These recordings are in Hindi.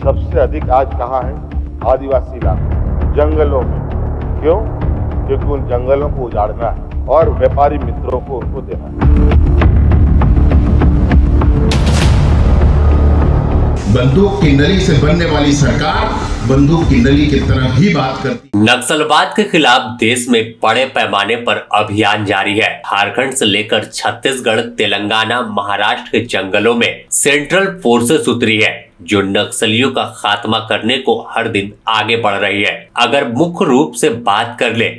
सबसे अधिक आज कहाँ है? आदिवासी इलाकों, जंगलों में। क्यों? क्योंकि उन जंगलों को उजाड़ना है और व्यापारी मित्रों को उनको देना है। बंदूक की नली से बनने वाली सरकार बंदूक की नली की तरह ही बात करती। नक्सलवाद के खिलाफ देश में बड़े पैमाने पर अभियान जारी है। झारखंड से लेकर छत्तीसगढ़, तेलंगाना, महाराष्ट्र के जंगलों में सेंट्रल फोर्सेस उतरी है, जो नक्सलियों का खात्मा करने को हर दिन आगे बढ़ रही है। अगर मुख्य रूप से बात कर ले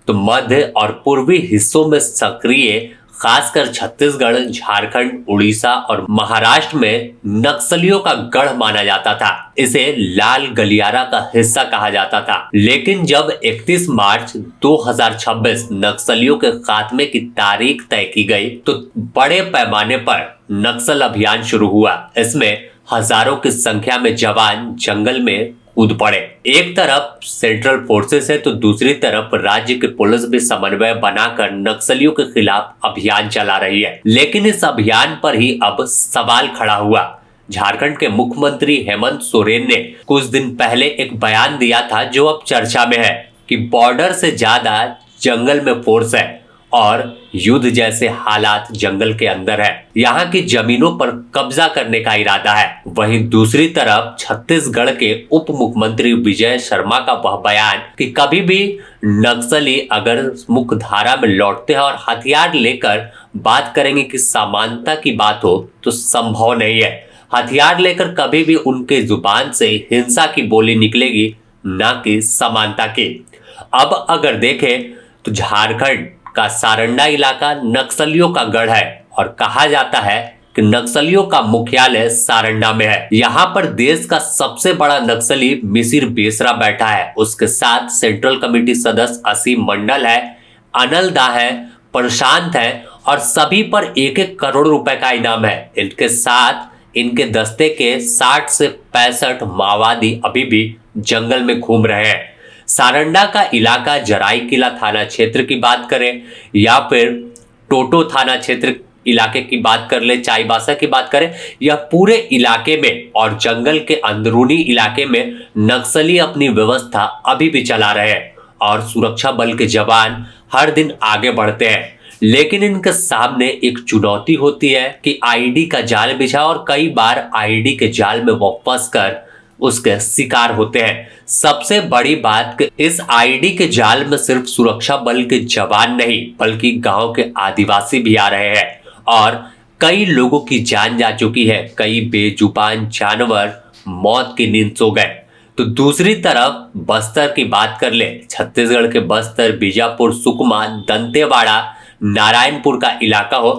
तो मध्य और पूर्वी हिस्सों में सक्रिय, खासकर छत्तीसगढ़, झारखंड, उड़ीसा और महाराष्ट्र में नक्सलियों का गढ़ माना जाता था। इसे लाल गलियारा का हिस्सा कहा जाता था। लेकिन जब 31 मार्च 2026 नक्सलियों के खात्मे की तारीख तय की गई तो बड़े पैमाने पर नक्सल अभियान शुरू हुआ। इसमें हजारों की संख्या में जवान जंगल में कूद पड़े। एक तरफ सेंट्रल फोर्सेस है तो दूसरी तरफ राज्य की पुलिस भी समन्वय बनाकर नक्सलियों के खिलाफ अभियान चला रही है। लेकिन इस अभियान पर ही अब सवाल खड़ा हुआ। झारखंड के मुख्यमंत्री हेमंत सोरेन ने कुछ दिन पहले एक बयान दिया था, जो अब चर्चा में है, कि बॉर्डर से ज्यादा जंगल में फोर्स है और युद्ध जैसे हालात जंगल के अंदर है। यहाँ की जमीनों पर कब्जा करने का इरादा है। वहीं दूसरी तरफ छत्तीसगढ़ के उप मुख्यमंत्री विजय शर्मा का वह बयान कि कभी भी नक्सली अगर मुख्य धारा में लौटते हैं और हथियार लेकर बात करेंगे कि समानता की बात हो तो संभव नहीं है। हथियार लेकर कभी भी उनके जुबान से हिंसा की बोली निकलेगी, ना कि समानता की। अब अगर देखें तो झारखंड का सारंडा इलाका नक्सलियों का गढ़ है और कहा जाता है कि नक्सलियों का मुख्यालय सारंडा में है। यहाँ पर देश का सबसे बड़ा नक्सली मिसिर बेसरा बैठा है। उसके साथ सेंट्रल कमेटी सदस्य असीम मंडल है, अनल दा है, प्रशांत है और सभी पर 1-1 करोड़ रुपए का इनाम है। इनके साथ इनके दस्ते के 60 से 65 माओवादी अभी भी जंगल में घूम रहे हैं। सारंडा का इलाका जराईकिला थाना क्षेत्र की बात करें या फिर टोटो थाना क्षेत्र इलाके की बात कर ले, चाईबासा की बात करें, या पूरे इलाके में और जंगल के अंदरूनी इलाके में नक्सली अपनी व्यवस्था अभी भी चला रहे हैं और सुरक्षा बल के जवान हर दिन आगे बढ़ते हैं। लेकिन इनके सामने एक चुनौती होती है कि आईडी का जाल बिछा और कई बार आईडी के जाल में वो फंस कर उसके शिकार होते हैं। सबसे बड़ी बात कि इस आईडी के जाल में सिर्फ सुरक्षा बल के जवान नहीं बल्कि गांव के आदिवासी भी आ रहे हैं और कई लोगों की जान जा चुकी है। कई बेजुबान जानवर मौत की नींद सो गए। तो दूसरी तरफ बस्तर की बात कर ले, छत्तीसगढ़ के बस्तर, बीजापुर, सुकमा, दंतेवाड़ा, नारायणपुर का इलाका हो,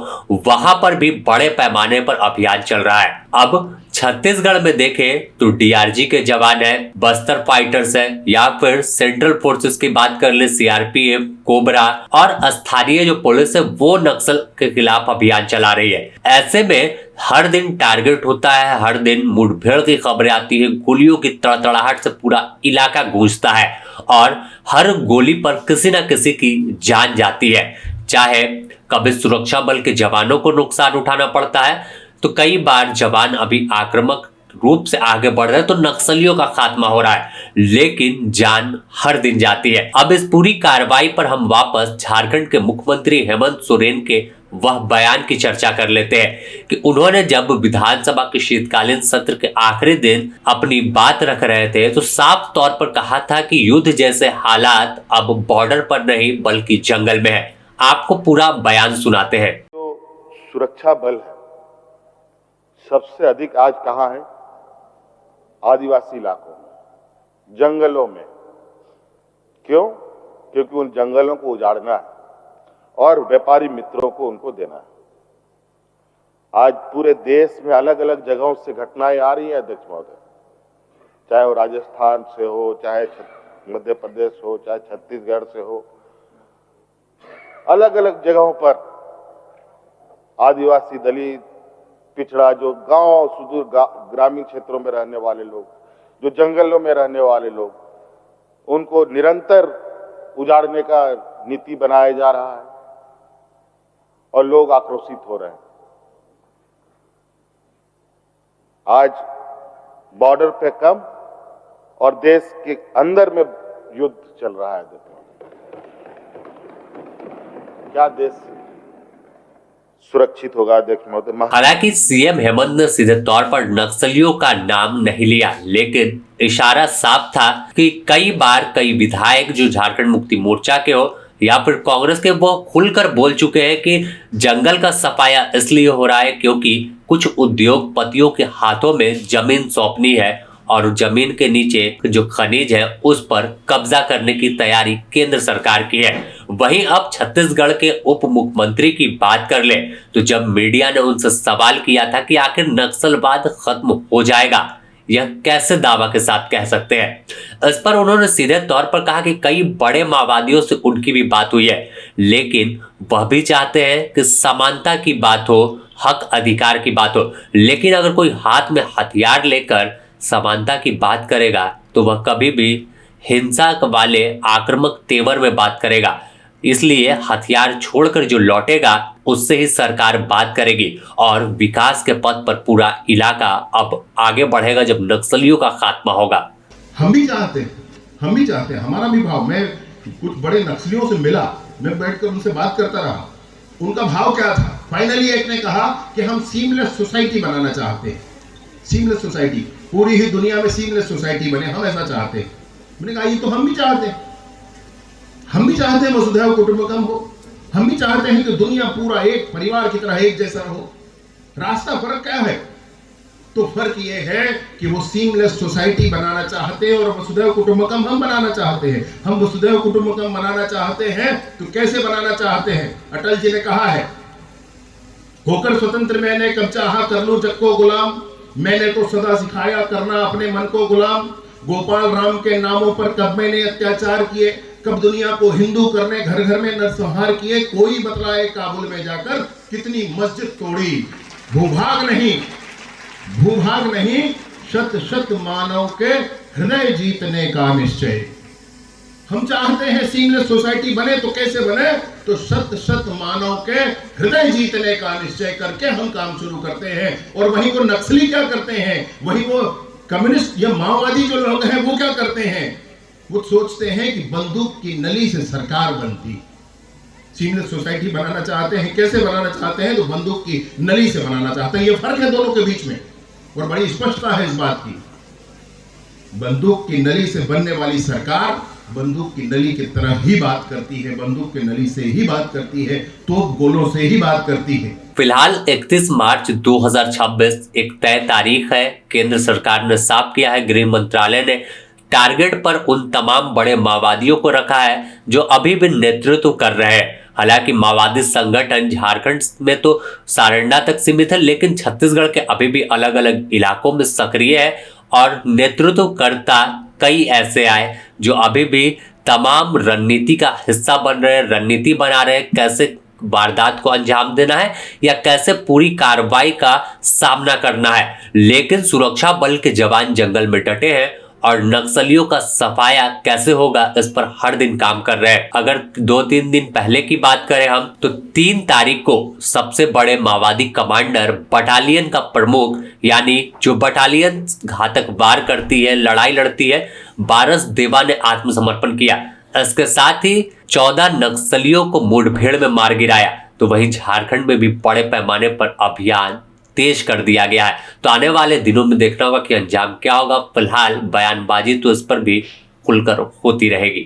वहां पर भी बड़े पैमाने पर अभियान चल रहा है। अब छत्तीसगढ़ में देखें तो डीआरजी के जवान है, बस्तर फाइटर्स है, या फिर सेंट्रल फोर्सेस की बात कर ले, सीआरपीएफ, कोबरा और स्थानीय जो पुलिस है वो नक्सल के खिलाफ अभियान चला रही है। ऐसे में हर दिन टारगेट होता है, हर दिन मुठभेड़ की खबरें आती है, गोलियों की तड़तड़ाहट से पूरा इलाका गूंजता है और हर गोली पर किसी न किसी की जान जाती है। चाहे कभी सुरक्षा बल के जवानों को नुकसान उठाना पड़ता है तो कई बार जवान अभी आक्रामक रूप से आगे बढ़ रहे हैं तो नक्सलियों का खात्मा हो रहा है, लेकिन जान हर दिन जाती है। अब इस पूरी कार्रवाई पर हम वापस झारखंड के मुख्यमंत्री हेमंत सोरेन के वह बयान की चर्चा कर लेते हैं कि उन्होंने जब विधानसभा के शीतकालीन सत्र के आखिरी दिन अपनी बात रख रहे थे तो साफ तौर पर कहा था कि युद्ध जैसे हालात अब बॉर्डर पर नहीं बल्कि जंगल में है। आपको पूरा बयान सुनाते हैं। तो सुरक्षा बल है सबसे अधिक आज कहाँ है? आदिवासी इलाकों में, जंगलों में। क्यों? क्योंकि उन जंगलों को उजाड़ना है और व्यापारी मित्रों को उनको देना है। आज पूरे देश में अलग अलग जगहों से घटनाएं आ रही हैं अध्यक्ष महोदय, चाहे वो राजस्थान से हो, चाहे मध्य प्रदेश हो, चाहे छत्तीसगढ़ से हो। अलग अलग जगहों पर आदिवासी, दलित, पिछड़ा, जो गांव, सुदूर ग्रामीण क्षेत्रों में रहने वाले लोग, जो जंगलों में रहने वाले लोग, उनको निरंतर उजाड़ने का नीति बनाया जा रहा है और लोग आक्रोशित हो रहे हैं। आज बॉर्डर पे कम और देश के अंदर में युद्ध चल रहा है। देखो क्या देश सुरक्षित होगा। देखिए हालांकि सीएम हेमंत ने सीधे तौर पर नक्सलियों का नाम नहीं लिया, लेकिन इशारा साफ था कि कई बार कई विधायक जो झारखंड मुक्ति मोर्चा के हो या फिर कांग्रेस के, वो खुलकर बोल चुके हैं कि जंगल का सफाया इसलिए हो रहा है क्योंकि कुछ उद्योगपतियों के हाथों में जमीन सौंपनी है और जमीन के नीचे जो खनिज है उस पर कब्जा करने की तैयारी केंद्र सरकार की है। वहीं अब छत्तीसगढ़ के उप मुख्यमंत्री की बात कर ले तो जब मीडिया ने उनसे सवाल किया था कि आखिर नक्सलवाद खत्म हो जाएगा, यह कैसे दावा के साथ कह सकते हैं, इस पर उन्होंने सीधे तौर पर कहा कि कई बड़े माओवादियों से उनकी भी बात हुई है, लेकिन वह भी चाहते हैं कि समानता की बात हो, हक अधिकार की बात हो, लेकिन अगर कोई हाथ में हथियार लेकर समानता की बात करेगा तो वह कभी भी हिंसा वाले आक्रामक तेवर में बात करेगा। इसलिए हथियार छोड़कर जो लौटेगा उससे ही सरकार बात करेगी और विकास के पथ पर पूरा इलाका अब आगे बढ़ेगा जब नक्सलियों का खात्मा होगा। हम भी चाहते हैं, हमारा भी भाव। मैं कुछ बड़े नक्सलियों से मिला, मैं बैठकर उनसे बात करता रहा, उनका भाव क्या था। फाइनली एक ने कहा कि हम सीमलेस सोसाइटी बनाना चाहते हैं, सीमलेस सोसाइटी, पूरी ही दुनिया में सीमलेस सोसाइटी बने, हम ऐसा चाहते हैं। मैंने कहा ये तो हम भी चाहते हैं, हम भी चाहते हैं वसुधैव कुटुंबकम हो, हम भी चाहते हैं कि दुनिया पूरा एक परिवार की तरह एक जैसा हो। रास्ता फर्क क्या है? तो फर्क ये है कि वो सीमलेस सोसाइटी बनाना चाहते हैं और वसुधैव कुटुंबकम हम बनाना चाहते हैं। हम वसुधैव कुटुंबकम बनाना चाहते हैं तो कैसे बनाना चाहते हैं? अटल जी ने कहा है, होकर स्वतंत्र मैंने कब चाहा कर लूं जग को गुलाम, मैंने तो सदा सिखाया करना अपने मन को गुलाम। गोपाल राम के नामों पर कब मैंने अत्याचार किए, कब दुनिया को हिंदू करने घर घर में नरसंहार किए। कोई बतलाए काबुल में जाकर कितनी मस्जिद तोड़ी। भूभाग नहीं शत शत मानव के हृदय जीतने का निश्चय। हम चाहते हैं सीमलेस सोसाइटी बने, तो कैसे बने? तो शत शत मानव के हृदय जीतने का निश्चय करके हम काम शुरू करते हैं। और वहीं वो नक्सली क्या करते हैं, वही वो कम्युनिस्ट या माओवादी जो लोग हैं वो क्या करते हैं? वो सोचते हैं कि बंदूक की नली से सरकार बनती। सीमलेस सोसाइटी बनाना चाहते हैं, कैसे बनाना चाहते हैं? तो बंदूक की नली से बनाना चाहते हैं। ये फर्क है दोनों के बीच में और बड़ी स्पष्टता है इस बात की। बंदूक की नली से बनने वाली सरकार बंदूक की नली की तरह ही बात करती है, बंदूक की नली से ही बात करती है, तोप गोलों से ही बात करती है। फिलहाल 31 मार्च 2026 एक तय तारीख है। केंद्र सरकार ने साफ किया है, गृह मंत्रालय ने टारगेट पर उन तमाम बड़े माओवादियों को रखा है जो अभी भी नेतृत्व कर रहे हैं। हालांकि माओवादी संगठन झारखंड में तो सारंडा तक सीमित है, लेकिन छत्तीसगढ़ के अभी भी अलग अलग इलाकों में सक्रिय है और नेतृत्वकर्ता कई ऐसे आए जो अभी भी तमाम रणनीति का हिस्सा बन रहे हैं, रणनीति बना रहे हैं, कैसे वारदात को अंजाम देना है या कैसे पूरी कार्रवाई का सामना करना है। लेकिन सुरक्षा बल के जवान जंगल में डटे हैं और नक्सलियों का सफाया कैसे होगा इस पर हर दिन काम कर रहे हैं। अगर 2-3 दिन पहले की बात करें हम तो 3 तारीख को सबसे बड़े माओवादी कमांडर बटालियन का प्रमुख, यानी जो बटालियन घातक वार करती है, लड़ाई लड़ती है, बारस देवा ने आत्मसमर्पण किया। इसके साथ ही 14 नक्सलियों को मुठभेड़ में मार गिराया। तो वहीं झारखंड में भी बड़े पैमाने पर अभियान तेज कर दिया गया है। तो आने वाले दिनों में देखना होगा कि अंजाम क्या होगा। फिलहाल बयानबाजी तो इस पर भी खुलकर होती रहेगी।